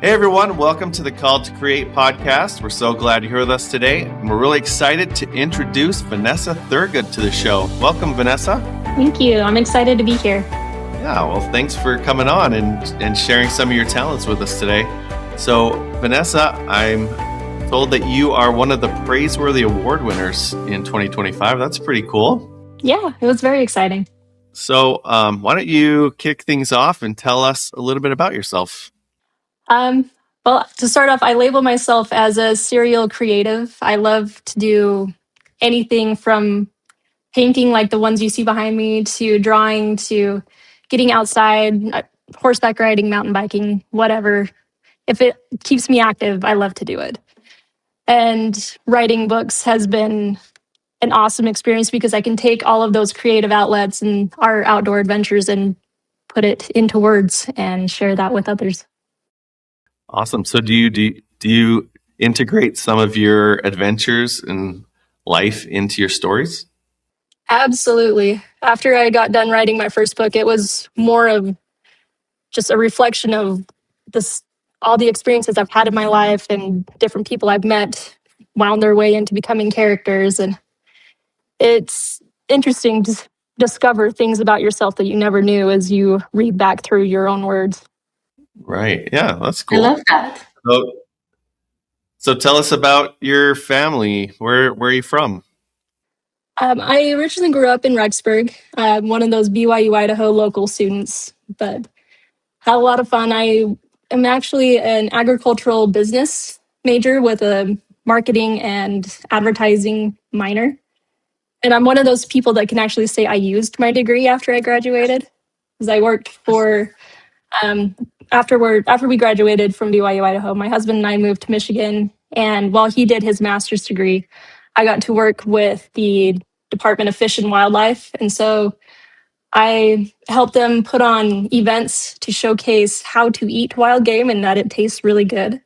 Hey everyone, welcome to the Call to Create podcast. We're so glad you're here with us today. And we're really excited to introduce Vanessa Thurgood to the show. Welcome, Vanessa. Thank you. I'm excited to be here. Yeah, well, thanks for coming on and sharing some of your talents with us today. So, Vanessa, I'm told that you are one of the Praiseworthy Award winners in 2025. That's pretty cool. Yeah, it was very exciting. So, why don't you kick things off and tell us a little bit about yourself? Well, to start off, I label myself as a serial creative. I love to do anything from painting like the ones you see behind me to drawing to getting outside, horseback riding, mountain biking, whatever. If it keeps me active, I love to do it. And writing books has been an awesome experience because I can take all of those creative outlets and our outdoor adventures and put it into words and share that with others. Awesome. So do you integrate some of your adventures and life into your stories? Absolutely. After I got done writing my first book, it was more of just a reflection of all the experiences I've had in my life and different people I've met wound their way into becoming characters. And it's interesting to discover things about yourself that you never knew as you read back through your own words. Right. Yeah, that's cool. I love that. So tell us about your family. Where are you from? I originally grew up in Rexburg. I'm one of those BYU Idaho local students, but had a lot of fun. I am actually an agricultural business major with a marketing and advertising minor. And I'm one of those people that can actually say I used my degree after I graduated, because I worked for after we graduated from BYU Idaho, my husband and I moved to Michigan. And while he did his master's degree, I got to work with the Department of Fish and Wildlife. And so I helped them put on events to showcase how to eat wild game and that it tastes really good.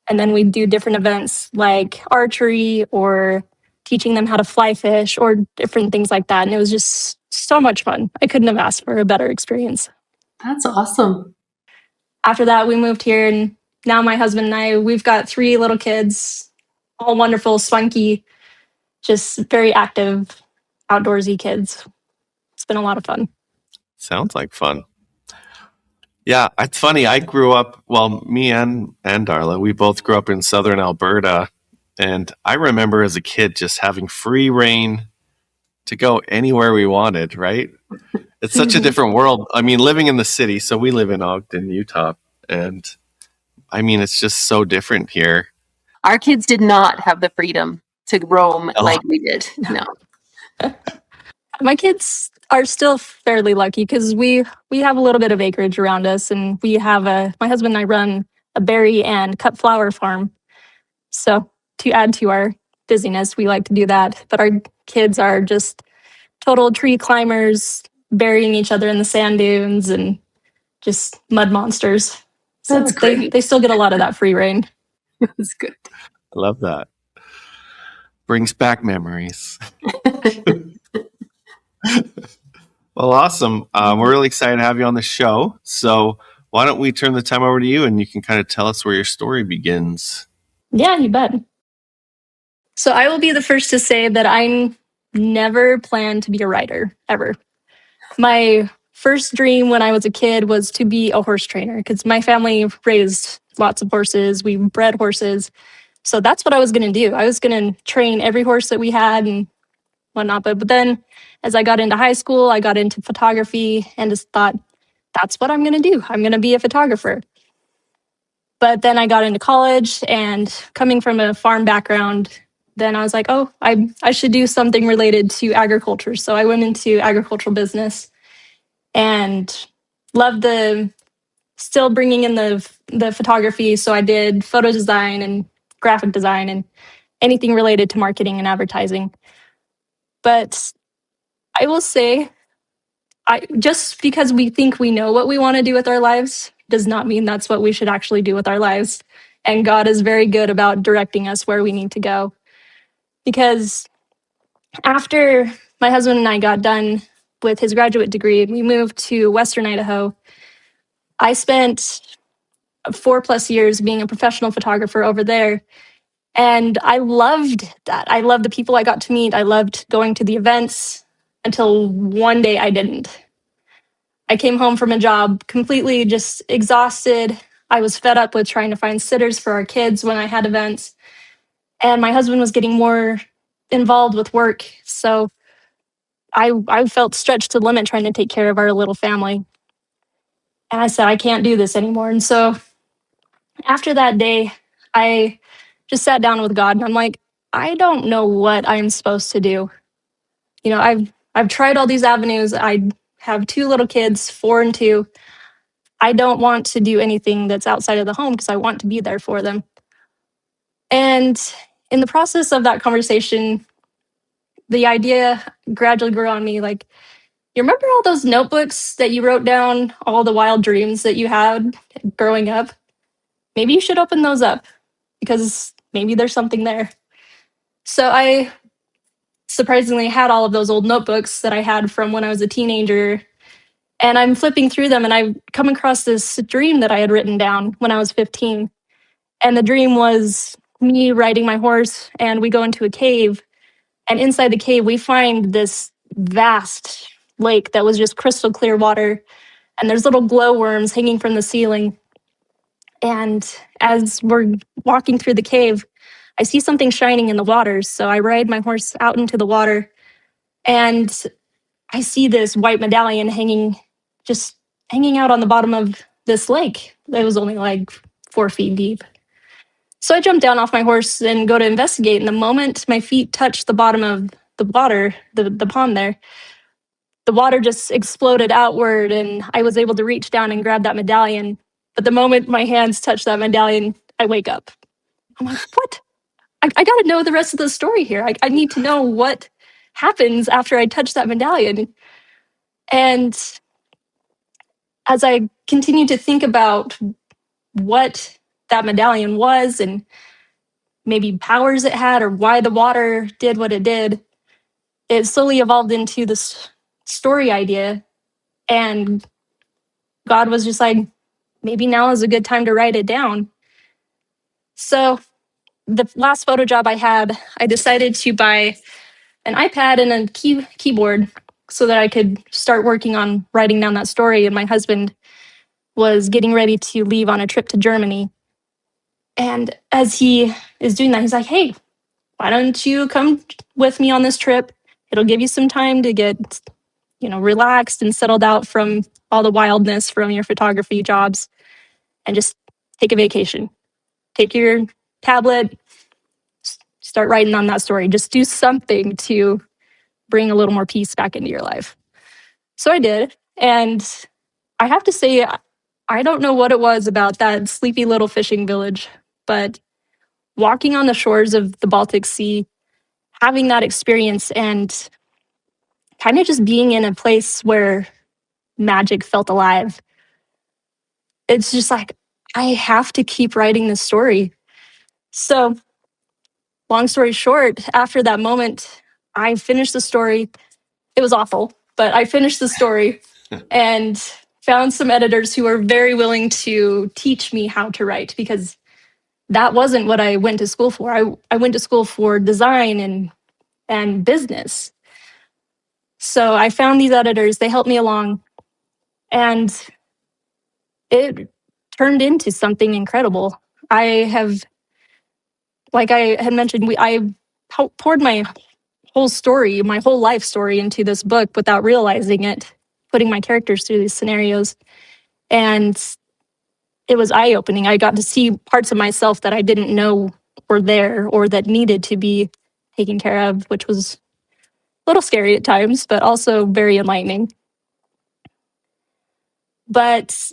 And then we do different events like archery or teaching them how to fly fish or different things like that. And it was just so much fun. I couldn't have asked for a better experience. That's awesome. After that, we moved here, and now my husband and I, we've got 3 little kids, all wonderful, spunky, just very active, outdoorsy kids. It's been a lot of fun. Sounds like fun. Yeah, it's funny. I grew up, me and Darla, we both grew up in southern Alberta. And I remember as a kid just having free reign to go anywhere we wanted, right? It's such a different world. I mean, living in the city, so we live in Ogden, Utah. And I mean, it's just so different here. Our kids did not have the freedom to roam like we did. No. My kids are still fairly lucky because we have a little bit of acreage around us, and we have my husband and I run a berry and cut flower farm. So to add to our busyness, we like to do that. But our kids are just total tree climbers, burying each other in the sand dunes and just mud monsters. So That's great. They still get a lot of that free reign. That's good. I love that. Brings back memories. Well, awesome. We're really excited to have you on the show. So why don't we turn the time over to you and you can kind of tell us where your story begins. Yeah, you bet. So I will be the first to say that I never planned to be a writer, ever. My first dream when I was a kid was to be a horse trainer because my family raised lots of horses. We bred horses. So that's what I was going to do. I was going to train every horse that we had and whatnot. But then as I got into high school, I got into photography and just thought, that's what I'm going to do. I'm going to be a photographer. But then I got into college, and coming from a farm background, then I was like, oh, I should do something related to agriculture. So I went into agricultural business and loved still bringing in the photography. So I did photo design and graphic design and anything related to marketing and advertising. But I will say, just because we think we know what we want to do with our lives does not mean that's what we should actually do with our lives. And God is very good about directing us where we need to go. Because after my husband and I got done with his graduate degree, we moved to Western Idaho. I spent 4+ years being a professional photographer over there. And I loved that. I loved the people I got to meet. I loved going to the events until one day I didn't. I came home from a job completely just exhausted. I was fed up with trying to find sitters for our kids when I had events. And my husband was getting more involved with work. So I felt stretched to the limit trying to take care of our little family. And I said, I can't do this anymore. And so after that day, I just sat down with God and I'm like, I don't know what I'm supposed to do. You know, I've tried all these avenues. I have 2 little kids, 4 and 2. I don't want to do anything that's outside of the home because I want to be there for them. And in the process of that conversation, the idea gradually grew on me like, you remember all those notebooks that you wrote down, all the wild dreams that you had growing up? Maybe you should open those up because maybe there's something there. So I surprisingly had all of those old notebooks that I had from when I was a teenager. And I'm flipping through them and I come across this dream that I had written down when I was 15. And the dream was me riding my horse and we go into a cave. And inside the cave, we find this vast lake that was just crystal clear water. And there's little glowworms hanging from the ceiling. And as we're walking through the cave, I see something shining in the water. So I ride my horse out into the water and I see this white medallion just hanging out on the bottom of this lake. It was only like 4 feet deep. So I jump down off my horse and go to investigate. And the moment my feet touch the bottom of the water, the pond there, the water just exploded outward and I was able to reach down and grab that medallion. But the moment my hands touch that medallion, I wake up. I'm like, what? I got to know the rest of the story here. I need to know what happens after I touch that medallion. And as I continued to think about what that medallion was and maybe powers it had or why the water did what it did, it slowly evolved into this story idea. And God was just like, maybe now is a good time to write it down. So the last photo job I had, I decided to buy an iPad and a keyboard so that I could start working on writing down that story. And my husband was getting ready to leave on a trip to Germany. And as he is doing that, he's like, hey, why don't you come with me on this trip? It'll give you some time to get, relaxed and settled out from all the wildness from your photography jobs and just take a vacation. Take your tablet, start writing on that story. Just do something to bring a little more peace back into your life. So I did. And I have to say, I don't know what it was about that sleepy little fishing village, but walking on the shores of the Baltic Sea, having that experience and kind of just being in a place where magic felt alive. It's just like, I have to keep writing this story. So, long story short, after that moment, I finished the story. It was awful, but I finished the story and found some editors who were very willing to teach me how to write because that wasn't what I went to school for. I went to school for design and business. So I found these editors, they helped me along, and it turned into something incredible. Like I had mentioned, I poured my whole story, my whole life story into this book without realizing it, putting my characters through these scenarios. And it was eye-opening. I got to see parts of myself that I didn't know were there or that needed to be taken care of, which was a little scary at times, but also very enlightening. But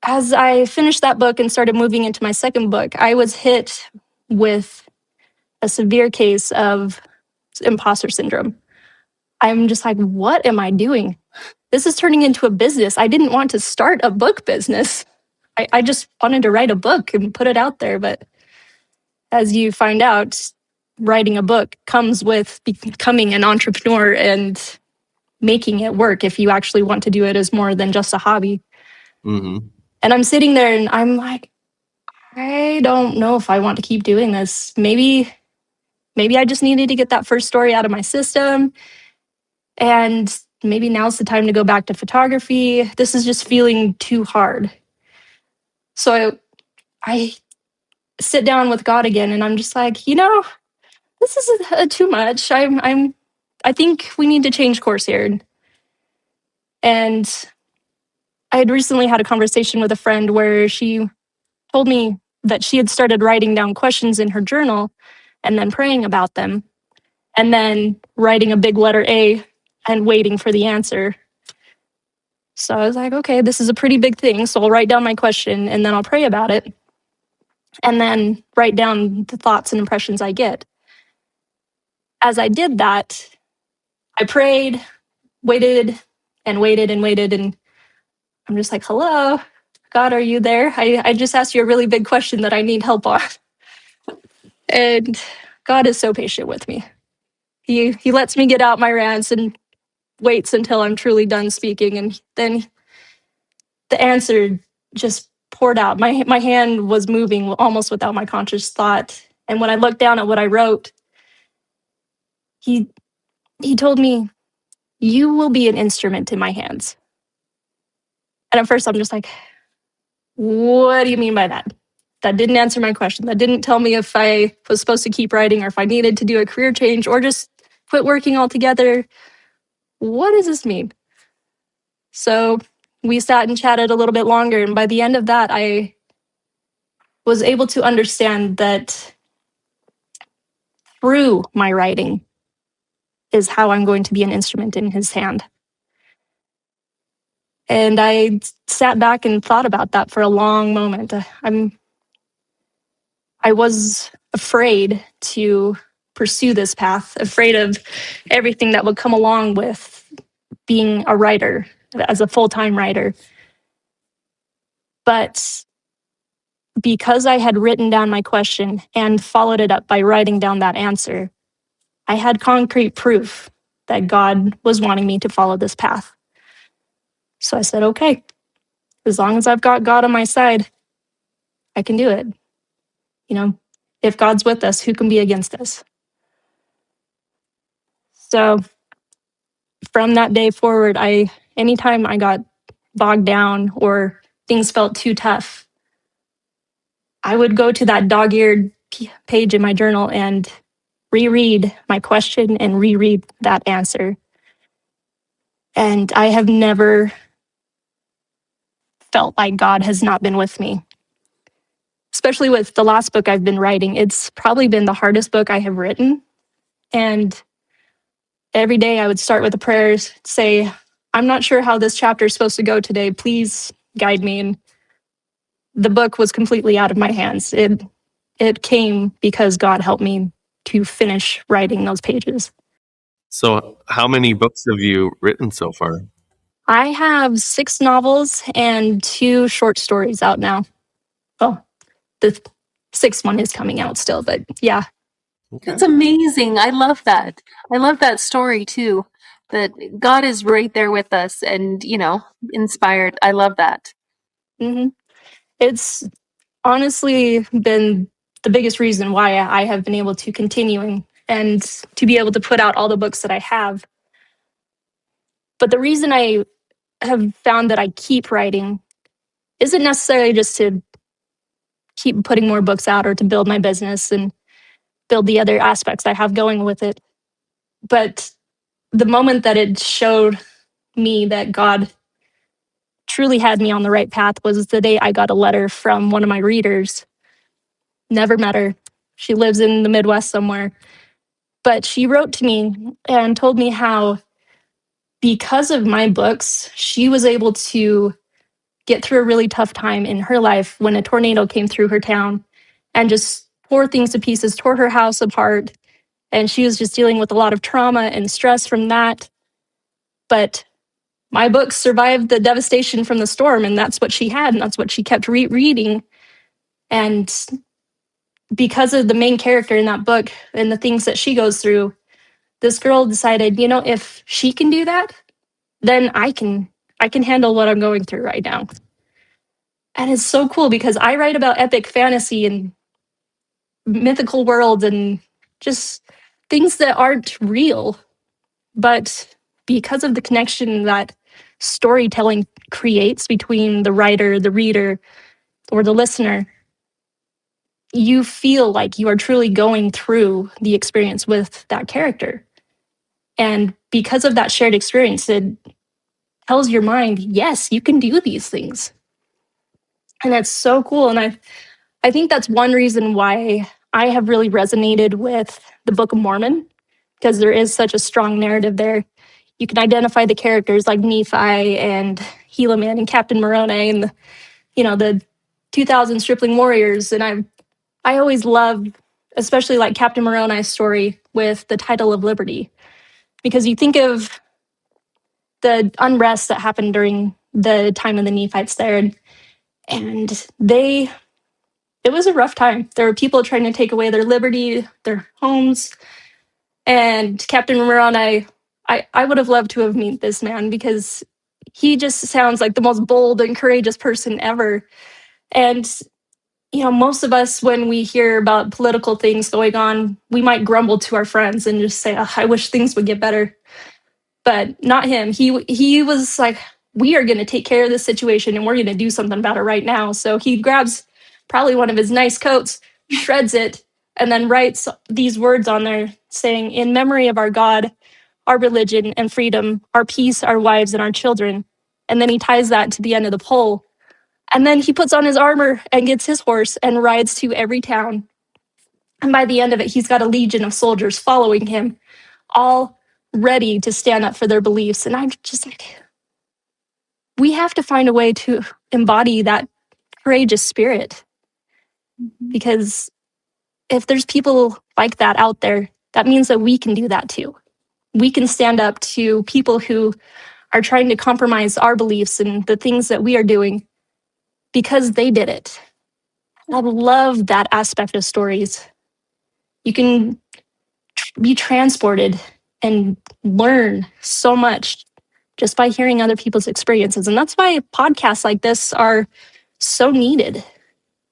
as I finished that book and started moving into my second book, I was hit with a severe case of imposter syndrome. I'm just like, what am I doing? This is turning into a business. I didn't want to start a book business. I just wanted to write a book and put it out there. But as you find out, writing a book comes with becoming an entrepreneur and making it work if you actually want to do it as more than just a hobby. Mm-hmm. And I'm sitting there and I'm like, I don't know if I want to keep doing this. Maybe I just needed to get that first story out of my system. And maybe now's the time to go back to photography. This is just feeling too hard. So I sit down with God again and I'm just like, this is too much. I think we need to change course here. And I had recently had a conversation with a friend where she told me that she had started writing down questions in her journal and then praying about them and then writing a big letter A and waiting for the answer. So I was like, okay, this is a pretty big thing. So I'll write down my question and then I'll pray about it and then write down the thoughts and impressions I get. As I did that, I prayed, waited and waited and waited. And I'm just like, hello, God, are you there? I just asked you a really big question that I need help on. And God is so patient with me. He lets me get out my rants and waits until I'm truly done speaking. And then the answer just poured out. My hand was moving almost without my conscious thought. And when I looked down at what I wrote, he told me, you will be an instrument in my hands. And at first I'm just like, what do you mean by that? That didn't answer my question. That didn't tell me if I was supposed to keep writing or if I needed to do a career change or just quit working altogether. What does this mean? So we sat and chatted a little bit longer. And by the end of that, I was able to understand that through my writing is how I'm going to be an instrument in his hand. And I sat back and thought about that for a long moment. I was afraid to pursue this path, afraid of everything that would come along with being a writer, as a full-time writer. But because I had written down my question and followed it up by writing down that answer, I had concrete proof that God was wanting me to follow this path. So I said, okay, as long as I've got God on my side, I can do it. If God's with us, who can be against us? So from that day forward, anytime I got bogged down or things felt too tough, I would go to that dog-eared page in my journal and reread my question and reread that answer. And I have never felt like God has not been with me, especially with the last book I've been writing. It's probably been the hardest book I have written. And every day I would start with the prayers, say, I'm not sure how this chapter is supposed to go today. Please guide me. And the book was completely out of my hands. It came because God helped me to finish writing those pages. So how many books have you written so far? I have 6 novels and 2 short stories out now. Well, the 6th one is coming out still, but yeah. Okay. That's amazing. I love that. I love that story too, that God is right there with us and, inspired. I love that. Mm-hmm. It's honestly been the biggest reason why I have been able to continue and to be able to put out all the books that I have. But the reason I have found that I keep writing isn't necessarily just to keep putting more books out or to build my business and build the other aspects I have going with it. But the moment that it showed me that God truly had me on the right path was the day I got a letter from one of my readers. Never met her. She lives in the Midwest somewhere. But she wrote to me and told me how, because of my books, she was able to get through a really tough time in her life when a tornado came through her town and just tore things to pieces, tore her house apart. And she was just dealing with a lot of trauma and stress from that. But my books survived the devastation from the storm, and that's what she had, and that's what she kept reading. And because of the main character in that book and the things that she goes through, this girl decided, if she can do that, then I can handle what I'm going through right now. And it's so cool because I write about epic fantasy and mythical worlds and just things that aren't real. But because of the connection that storytelling creates between the writer, the reader, or the listener, you feel like you are truly going through the experience with that character. And because of that shared experience, it tells your mind, yes, you can do these things. And that's so cool. And I think that's one reason why I have really resonated with the Book of Mormon, because there is such a strong narrative there. You can identify the characters like Nephi and Helaman and Captain Moroni and the 2000 stripling warriors. And I always love, especially like Captain Moroni's story with the title of Liberty, because you think of the unrest that happened during the time of the Nephites there, and it was a rough time. There were people trying to take away their liberty, their homes, and Captain Moroni. I would have loved to have met this man because he just sounds like the most bold and courageous person ever. And most of us, when we hear about political things going on, we might grumble to our friends and just say, "Oh, I wish things would get better." But not him. He was like, we are going to take care of this situation and we're going to do something about it right now. So he grabs probably one of his nice coats, shreds it, and then writes these words on there saying, "In memory of our God, our religion and freedom, our peace, our wives, and our children." And then he ties that to the end of the pole. And then he puts on his armor and gets his horse and rides to every town. And by the end of it, he's got a legion of soldiers following him, all ready to stand up for their beliefs. And I'm just like, we have to find a way to embody that courageous spirit, because if there's people like that out there, that means that we can do that too. We can stand up to people who are trying to compromise our beliefs and the things that we are doing because they did it. I love that aspect of stories. You can be transported and learn so much just by hearing other people's experiences. And that's why podcasts like this are so needed,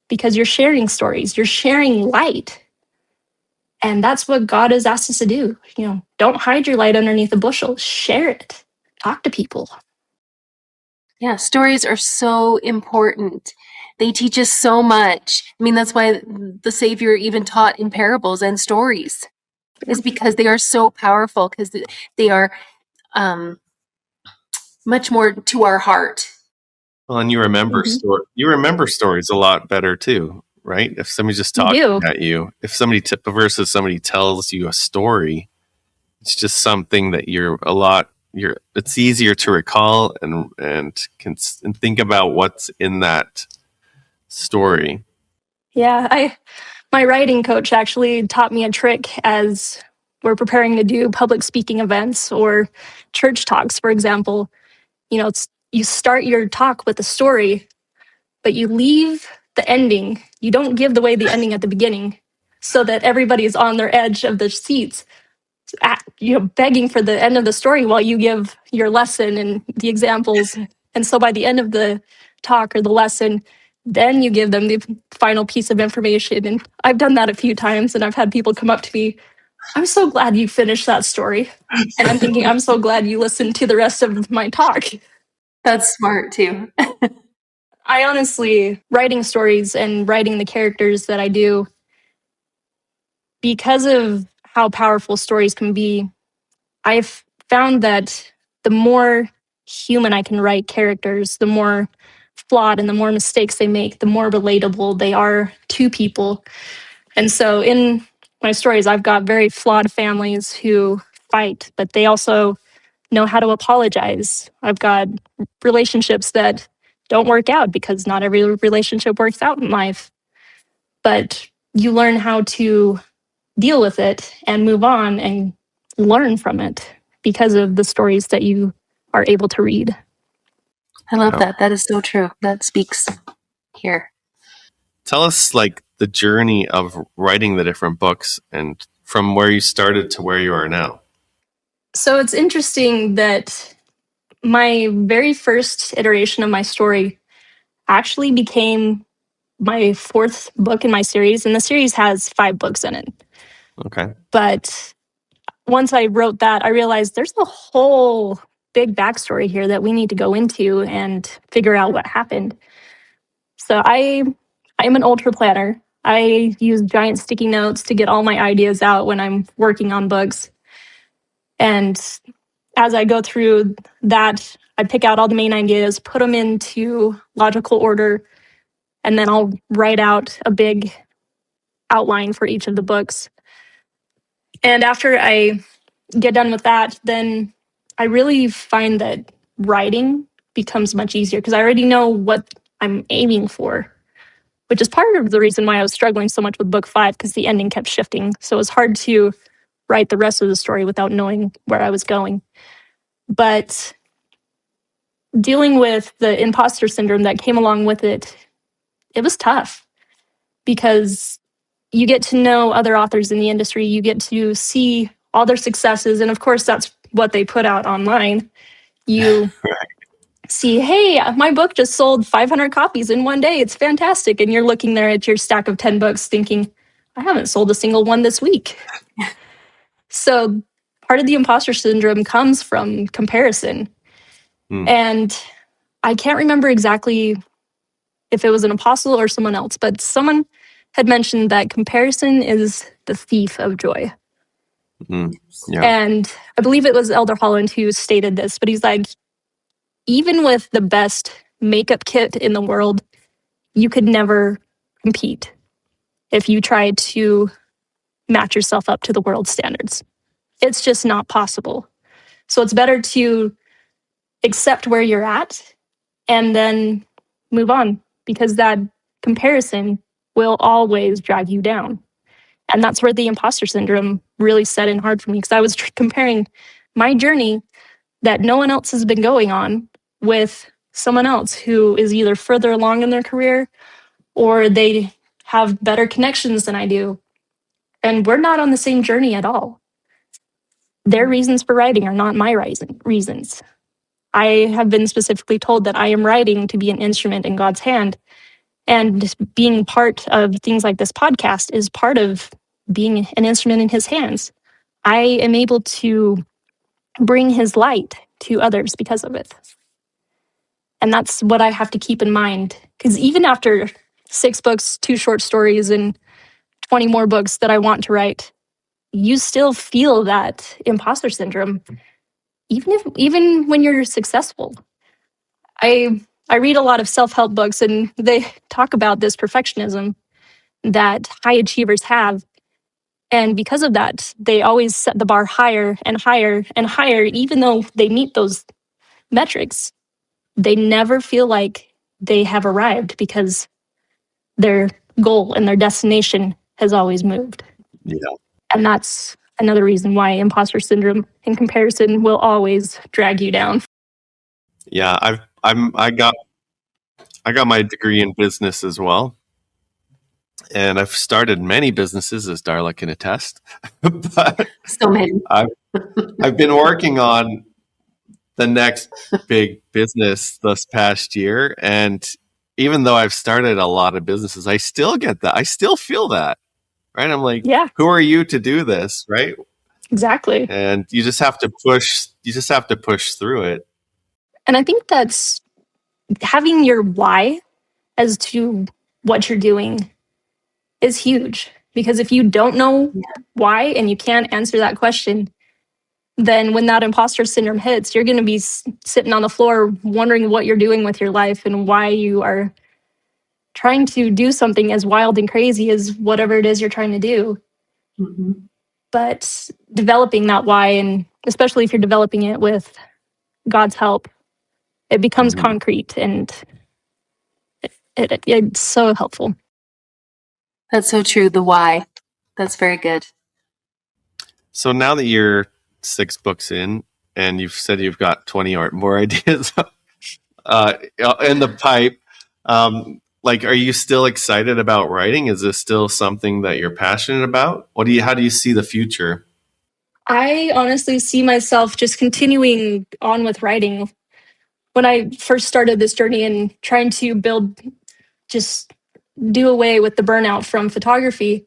because you're sharing stories, you're sharing light. And that's what God has asked us to do. Don't hide your light underneath a bushel, share it, talk to people. Yeah, stories are so important. They teach us so much. I mean, that's why the Savior even taught in parables and stories, is because they are so powerful, because they are much more to our heart. Well, and you remember stories a lot better too, right? If somebody's just You talking do. at you, if somebody versus somebody tells you a story, it's just something that it's easier to recall and think about what's in that story. Yeah, my writing coach actually taught me a trick as we're preparing to do public speaking events or church talks, for example. You start your talk with a story, but you leave the ending. You don't give away the ending at the beginning so that everybody's on their edge of their seats, begging for the end of the story while you give your lesson and the examples. And so by the end of the talk or the lesson, then you give them the final piece of information. And I've done that a few times, and I've had people come up to me, "I'm so glad you finished that story." And I'm thinking, I'm so glad you listened to the rest of my talk. That's smart too. I honestly, writing stories and writing the characters that I do, because of how powerful stories can be, I've found that the more human I can write characters, the more flawed and the more mistakes they make, the more relatable they are to people. And so in my stories, I've got very flawed families who fight, but they also know how to apologize. I've got relationships that don't work out because not every relationship works out in life. But you learn how to deal with it and move on and learn from it because of the stories that you are able to read. I love that. That is so true. That speaks here. Tell us like the journey of writing the different books and from where you started to where you are now. So it's interesting that my very first iteration of my story, actually became my 4th book in my series, and the series has 5 books in it. Okay. But once I wrote that, I realized there's a whole big backstory here that we need to go into and figure out what happened. So I'm an ultra planner. I use giant sticky notes to get all my ideas out when I'm working on books. And as I go through that, I pick out all the main ideas, put them into logical order, and then I'll write out a big outline for each of the books. And after I get done with that, then I really find that writing becomes much easier because I already know what I'm aiming for, which is part of the reason why I was struggling so much with book 5 because the ending kept shifting. So it was hard to write the rest of the story without knowing where I was going. But dealing with the imposter syndrome that came along with it, it was tough because you get to know other authors in the industry. You get to see all their successes. And of course, that's what they put out online. You see, hey, my book just sold 500 copies in one day. It's fantastic. And you're looking there at your stack of 10 books thinking, I haven't sold a single one this week. So part of the imposter syndrome comes from comparison. And I can't remember exactly if it was an apostle or someone else, but someone had mentioned that comparison is the thief of joy. Yeah. And I believe it was Elder Holland who stated this, but he's like, even with the best makeup kit in the world, you could never compete if you tried to match yourself up to the world standards. It's just not possible. So it's better to accept where you're at and then move on because that comparison will always drag you down. And that's where the imposter syndrome really set in hard for me because I was comparing my journey that no one else has been going on with someone else who is either further along in their career or they have better connections than I do. And we're not on the same journey at all. Their reasons for writing are not my reasons. I have been specifically told that I am writing to be an instrument in God's hand. And being part of things like this podcast is part of being an instrument in his hands. I am able to bring his light to others because of it. And that's what I have to keep in mind. Because even after 6 books, 2 short stories, and 20 more books that I want to write, you still feel that imposter syndrome, even when you're successful. I read a lot of self-help books, and they talk about this perfectionism that high achievers have. And because of that, they always set the bar higher and higher and higher, even though they meet those metrics. They never feel like they have arrived because their goal and their destination has always moved. Yeah. And that's another reason why imposter syndrome in comparison will always drag you down. Yeah, I got my degree in business as well. And I've started many businesses, as Darla can attest. But So many. I've been working on the next big business this past year. And even though I've started a lot of businesses, I still get that. I still feel that, right? I'm like, Yeah, who are you to do this, right? exactly. And you just have to push through it. And I think that's having your why as to what you're doing is huge. Because if you don't know why and you can't answer that question, then when that imposter syndrome hits, you're going to be sitting on the floor wondering what you're doing with your life and why you are trying to do something as wild and crazy as whatever it is you're trying to do. Mm-hmm. But developing that why, and especially if you're developing it with God's help, it becomes concrete and it's so helpful. That's so true. The why. That's very good. So now that you're 6 books in and you've said you've got 20 or more ideas in the pipe, like, are you still excited about writing? Is this still something that you're passionate about? How do you see the future? I honestly see myself just continuing on with writing. when I first started this journey and trying to just do away with the burnout from photography,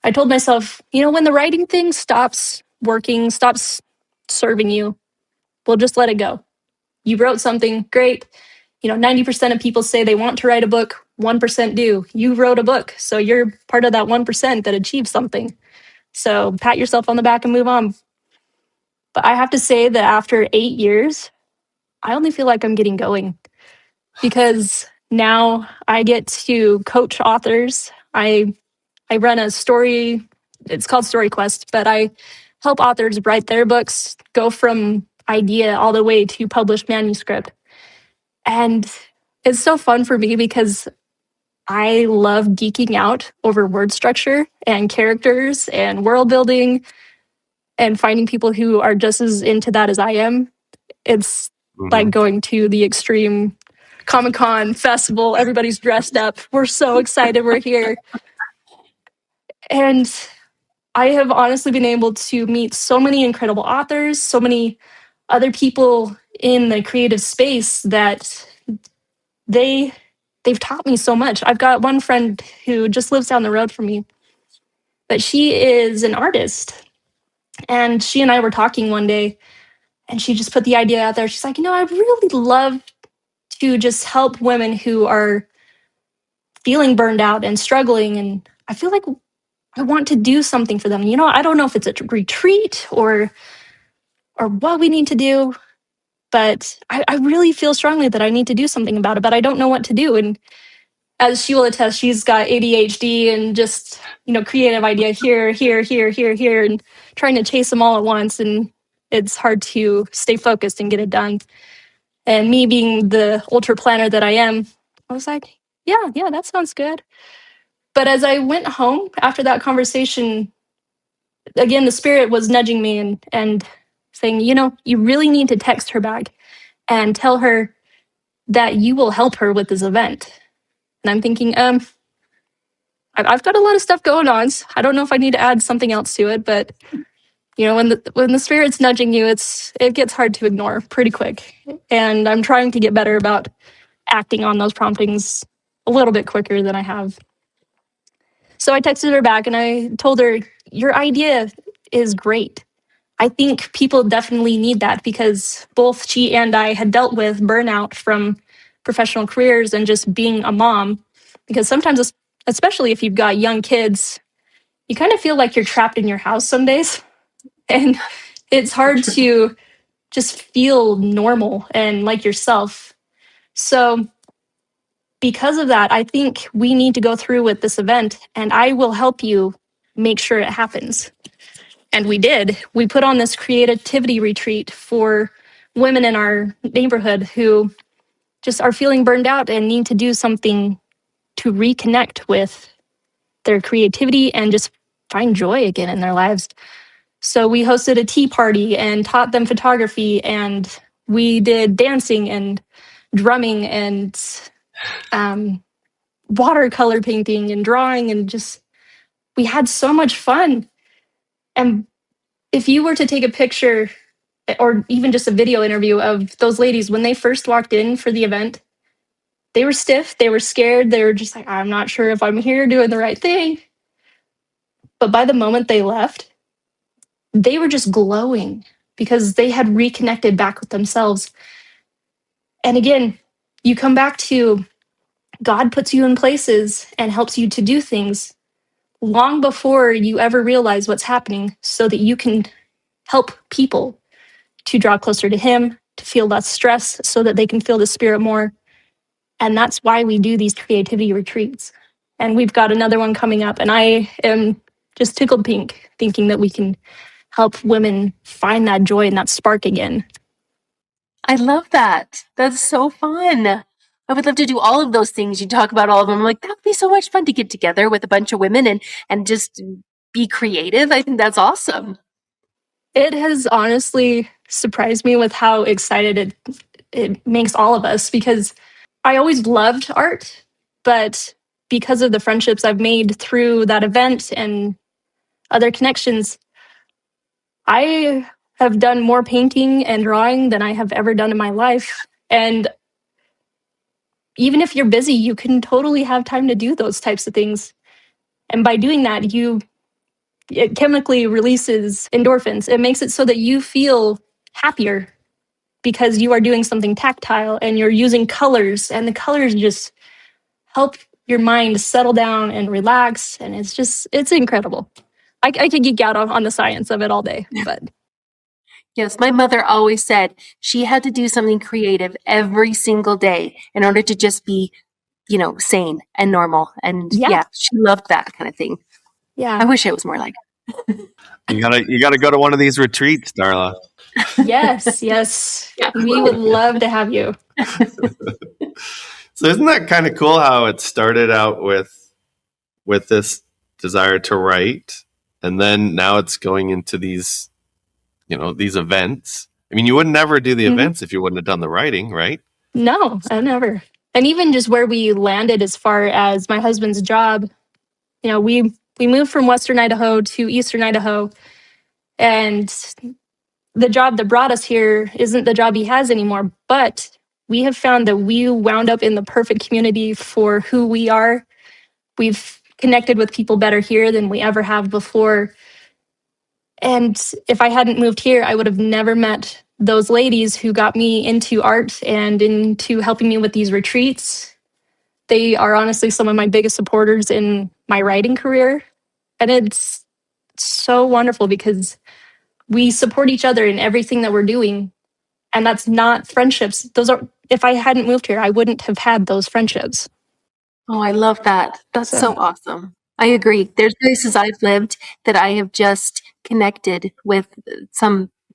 I told myself, when the writing thing stops working, stops serving you, well, just let it go. You wrote something, great. 90% of people say they want to write a book, 1% do. You wrote a book, so you're part of that 1% that achieved something. So pat yourself on the back and move on. But I have to say that after 8 years, I only feel like I'm getting going, because now I get to coach authors. I run a story, it's called Story Quest, but I help authors write their books, go from idea all the way to published manuscript. And it's so fun for me because I love geeking out over word structure and characters and world building and finding people who are just as into that as I am. It's like going to the extreme Comic-Con festival. Everybody's dressed up. We're so excited we're here. And I have honestly been able to meet so many incredible authors, so many other people in the creative space that they've taught me so much. I've got one friend who just lives down the road from me, but she is an artist. And she and I were talking one day, and she just put the idea out there. She's like, I really love to just help women who are feeling burned out and struggling. And I feel like I want to do something for them. I don't know if it's a retreat or what we need to do, but I really feel strongly that I need to do something about it, but I don't know what to do. And as she will attest, she's got ADHD and just, creative idea here, here, here, here, here, and trying to chase them all at once. And it's hard to stay focused and get it done. And me being the ultra planner that I am, I was like, yeah, that sounds good. But as I went home after that conversation, again, the spirit was nudging me and saying, you really need to text her back and tell her that you will help her with this event. And I'm thinking, I've got a lot of stuff going on. So I don't know if I need to add something else to it, but when the spirit's nudging you, it gets hard to ignore pretty quick. And I'm trying to get better about acting on those promptings a little bit quicker than I have. So I texted her back and I told her, your idea is great. I think people definitely need that, because both she and I had dealt with burnout from professional careers and just being a mom. Because sometimes, especially if you've got young kids, you kind of feel like you're trapped in your house some days. And it's hard to just feel normal and like yourself. So because of that, I think we need to go through with this event, and I will help you make sure it happens. And we did. We put on this creativity retreat for women in our neighborhood who just are feeling burned out and need to do something to reconnect with their creativity and just find joy again in their lives. So we hosted a tea party and taught them photography, and we did dancing and drumming and watercolor painting and drawing, and just we had so much fun. And if you were to take a picture or even just a video interview of those ladies when they first walked in for the event, they were stiff, they were scared, they were just like, I'm not sure if I'm here doing the right thing. But by the moment they left, they were just glowing because they had reconnected back with themselves. And again, you come back to God puts you in places and helps you to do things long before you ever realize what's happening, so that you can help people to draw closer to Him, to feel less stress, so that they can feel the Spirit more. And that's why we do these creativity retreats. And we've got another one coming up, and I am just tickled pink thinking that we can help women find that joy and that spark again. I love that. That's so fun. I would love to do all of those things. You talk about all of them. I'm like, that would be so much fun to get together with a bunch of women and just be creative. I think that's awesome. It has honestly surprised me with how excited it makes all of us, because I always loved art, but because of the friendships I've made through that event and other connections, I have done more painting and drawing than I have ever done in my life. And even if you're busy, you can totally have time to do those types of things. And by doing that, it chemically releases endorphins. It makes it so that you feel happier because you are doing something tactile and you're using colors, and the colors just help your mind settle down and relax. And it's incredible. I could geek out on the science of it all day, but Yes, my mother always said she had to do something creative every single day in order to just be, sane and normal. And yeah, she loved that kind of thing. yeah. I wish it was more like You gotta go to one of these retreats, Darla. Yes, we would love to have you. So isn't that kind of cool how it started out with this desire to write, and then now it's going into these events. I mean, you would never do the events if you wouldn't have done the writing, right? No, I never. And even just where we landed as far as my husband's job, we moved from Western Idaho to Eastern Idaho, and the job that brought us here isn't the job he has anymore, but we have found that we wound up in the perfect community for who we are. We've connected with people better here than we ever have before. And if I hadn't moved here, I would have never met those ladies who got me into art and into helping me with these retreats. They are honestly some of my biggest supporters in my writing career. And it's so wonderful because we support each other in everything that we're doing. And that's not friendships. If I hadn't moved here, I wouldn't have had those friendships. Oh, I love that. That's so awesome. I agree. There's places I've lived that I have just connected with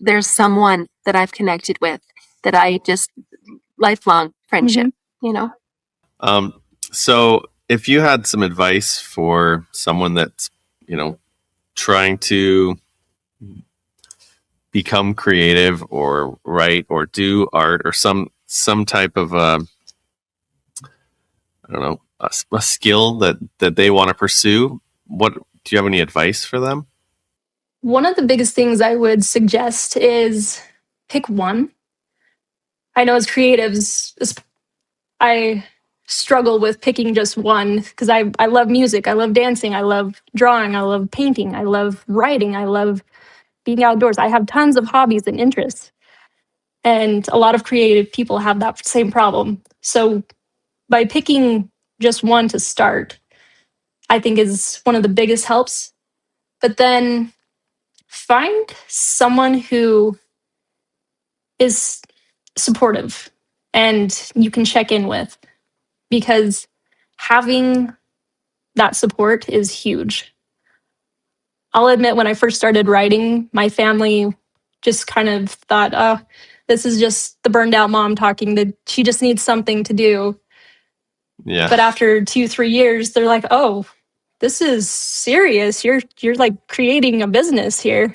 there's someone that I've connected with that I just lifelong friendship, So if you had some advice for someone that's, trying to become creative or write or do art or some type of I don't know, a skill that they want to pursue, what do you have any advice for them? One of the biggest things I would suggest is pick one. I know as creatives, I struggle with picking just one because I love music, I love dancing, I love drawing, I love painting, I love writing, I love being outdoors. I have tons of hobbies and interests. And a lot of creative people have that same problem. So by picking just one to start, I think is one of the biggest helps. But then find someone who is supportive and you can check in with, because having that support is huge. I'll admit, when I first started writing, my family just kind of thought, oh, this is just the burned out mom talking, that she just needs something to do. Yeah. But after 2-3 years, they're like, oh, this is serious. You're like creating a business here.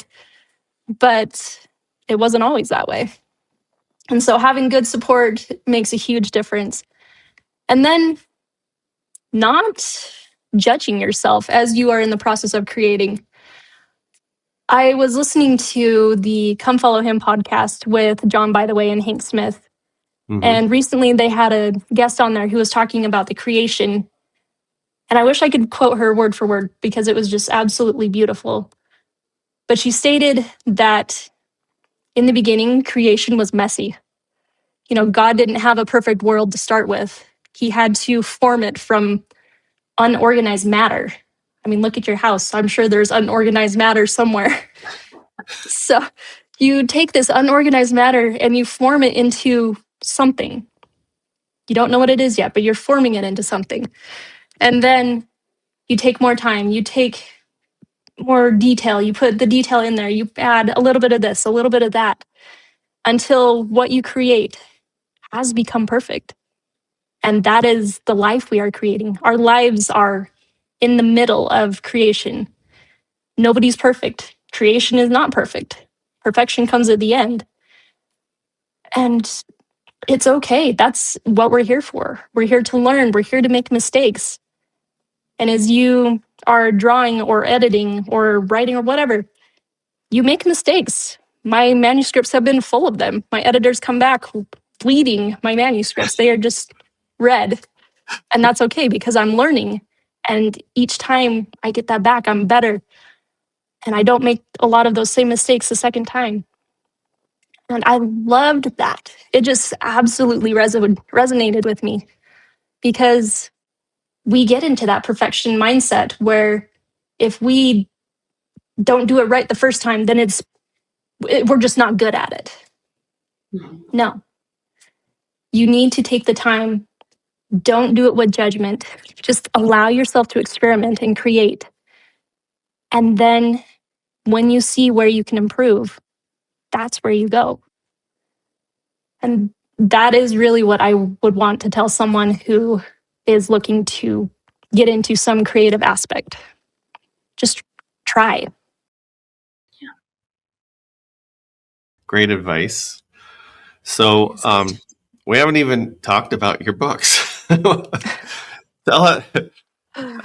But it wasn't always that way. And so having good support makes a huge difference. And then not judging yourself as you are in the process of creating. I was listening to the Come Follow Him podcast with John, by the way, and Hank Smith. Mm-hmm. And recently they had a guest on there who was talking about the creation. And I wish I could quote her word for word because it was just absolutely beautiful. But she stated that in the beginning, creation was messy. God didn't have a perfect world to start with. He had to form it from unorganized matter. I mean, look at your house. I'm sure there's unorganized matter somewhere. So you take this unorganized matter and you form it into something. You don't know what it is yet, but you're forming it into something. And then you take more time, you take more detail, you put the detail in there, you add a little bit of this, a little bit of that, until what you create has become perfect. And that is the life we are creating. Our lives are in the middle of creation. Nobody's perfect. Creation is not perfect. Perfection comes at the end. And it's okay. That's what we're here for. We're here to learn. We're here to make mistakes. And as you are drawing or editing or writing or whatever, you make mistakes. My manuscripts have been full of them. My editors come back bleeding my manuscripts. They are just red. And that's okay because I'm learning. And each time I get that back, I'm better. And I don't make a lot of those same mistakes the second time. And I loved that. It just absolutely resonated with me because we get into that perfection mindset where if we don't do it right the first time, then we're just not good at it. No. You need to take the time. Don't do it with judgment. Just allow yourself to experiment and create. And then when you see where you can improve, that's where you go. And that is really what I would want to tell someone who is looking to get into some creative aspect. Just try. Great advice. So we haven't even talked about your books. I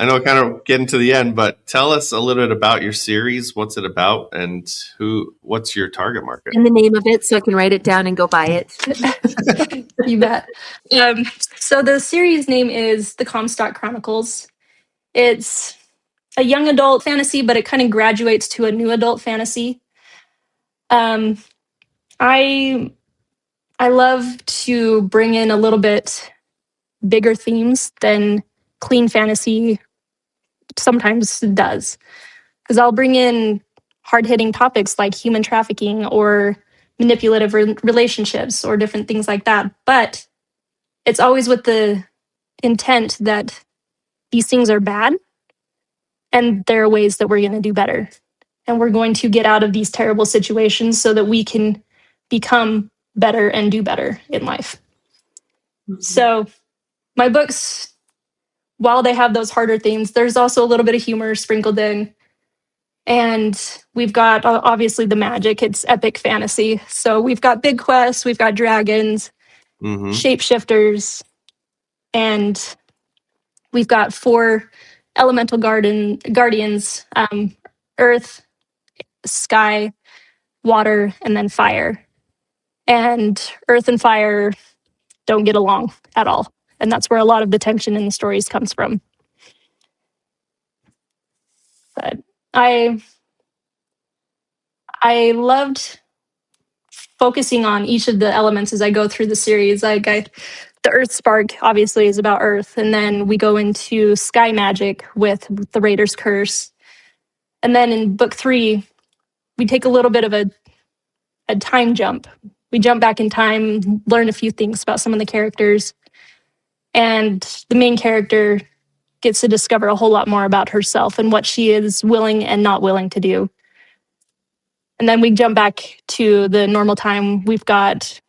know kind of getting to the end, but tell us a little bit about your series. What's it about, and what's your target market? And the name of it, so I can write it down and go buy it. You bet. So the series name is the Comstock Chronicles. It's a young adult fantasy, but it kind of graduates to a new adult fantasy. I love to bring in a little bit bigger themes than clean fantasy sometimes does. Because I'll bring in hard-hitting topics like human trafficking or manipulative relationships or different things like that. But it's always with the intent that these things are bad and there are ways that we're going to do better. And we're going to get out of these terrible situations so that we can become better and do better in life. So my books, while they have those harder themes, there's also a little bit of humor sprinkled in. And we've got obviously the magic. It's epic fantasy. So we've got big quests, we've got dragons, shapeshifters, and we've got 4 elemental guardians, earth, sky, water, and then fire. And earth and fire don't get along at all. And that's where a lot of the tension in the stories comes from. But I loved focusing on each of the elements as I go through the series. The Earth Spark obviously is about Earth, and then we go into sky magic with the Raider's Curse. And then in book 3, we take a little bit of a time jump. We jump back in time, learn a few things about some of the characters, and the main character gets to discover a whole lot more about herself and what she is willing and not willing to do. And then we jump back to the normal time. We've got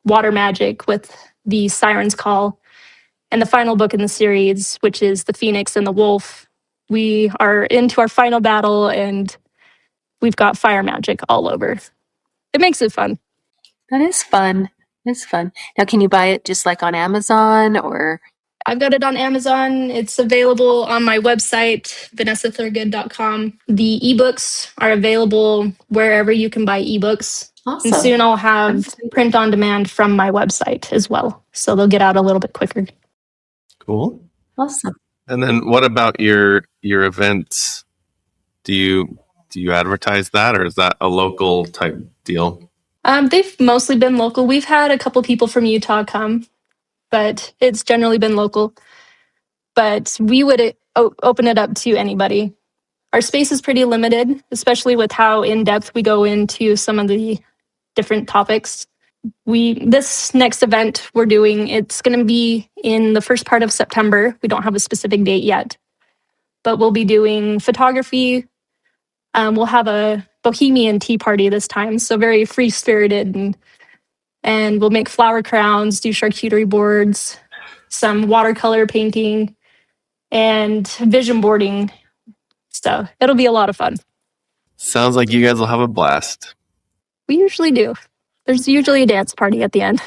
water magic with the Siren's Call. And the final book in the series, which is The Phoenix and the Wolf, we are into our final battle and we've got fire magic all over. It makes it fun. That is fun. It's fun. Now, can you buy it just like on Amazon or? I've got it on Amazon. It's available on my website, vanessathurgood.com. The ebooks are available wherever you can buy ebooks. Awesome. And soon I'll have print on demand from my website as well. So they'll get out a little bit quicker. Cool. Awesome. And then what about your events? Do you advertise that, or is that a local type deal? They've mostly been local. We've had a couple people from Utah come, but it's generally been local. But we would open it up to anybody. Our space is pretty limited, especially with how in-depth we go into some of the different topics. This next event we're doing, it's going to be in the first part of September. We don't have a specific date yet, but we'll be doing photography. We'll have a bohemian tea party this time, so very free-spirited, and we'll make flower crowns, do charcuterie boards, some watercolor painting, and vision boarding. So it'll be a lot of fun. Sounds like you guys will have a blast. We usually do. There's usually a dance party at the end.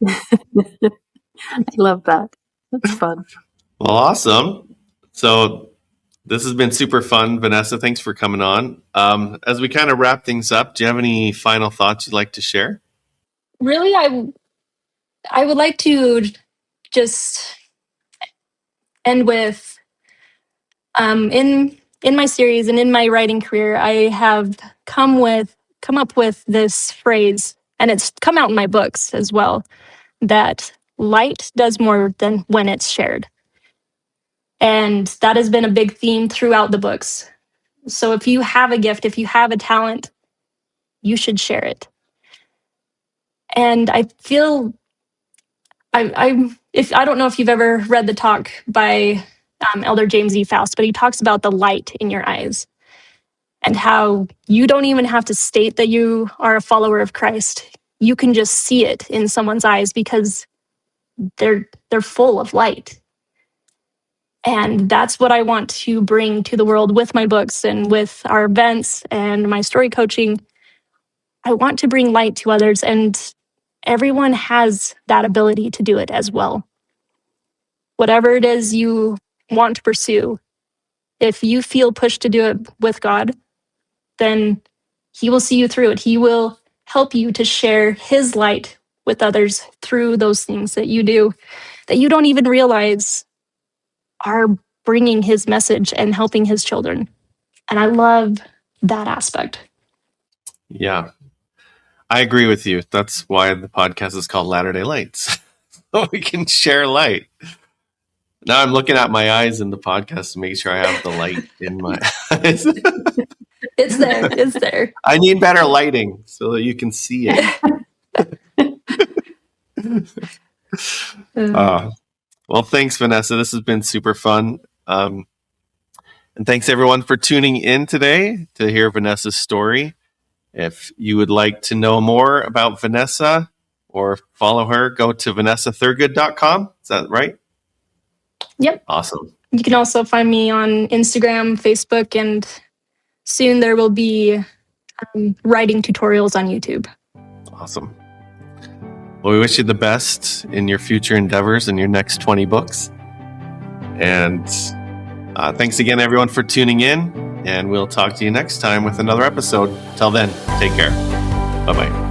I love that. That's fun. Well, awesome. So this has been super fun. Vanessa, thanks for coming on. As we kind of wrap things up, do you have any final thoughts you'd like to share? Really, I would like to just end with in my series and in my writing career, I have come up with this phrase, and it's come out in my books as well, that light does more than when it's shared. And that has been a big theme throughout the books. So if you have a gift, if you have a talent, you should share it. And I feel I don't know if you've ever read the talk by Elder James E. Faust, but he talks about the light in your eyes and how you don't even have to state that you are a follower of Christ. You can just see it in someone's eyes because they're full of light. And that's what I want to bring to the world with my books and with our events and my story coaching. I want to bring light to others, and everyone has that ability to do it as well. Whatever it is you want to pursue, if you feel pushed to do it with God, then He will see you through it. He will help you to share His light with others through those things that you do that you don't even realize are bringing His message and helping His children. And I love that aspect. Yeah, I agree with you. That's why the podcast is called Latter-day Lights. So we can share light. Now I'm looking at my eyes in the podcast to make sure I have the light in my eyes. It's there. It's there. I need better lighting so that you can see it. Well, thanks, Vanessa. This has been super fun. And thanks, everyone, for tuning in today to hear Vanessa's story. If you would like to know more about Vanessa or follow her, go to vanessathurgood.com. Is that right? Yep. Awesome. You can also find me on Instagram, Facebook, and soon there will be writing tutorials on YouTube. Awesome. Well, we wish you the best in your future endeavors and your next 20 books. And thanks again, everyone, for tuning in. And we'll talk to you next time with another episode. Till then, take care. Bye-bye.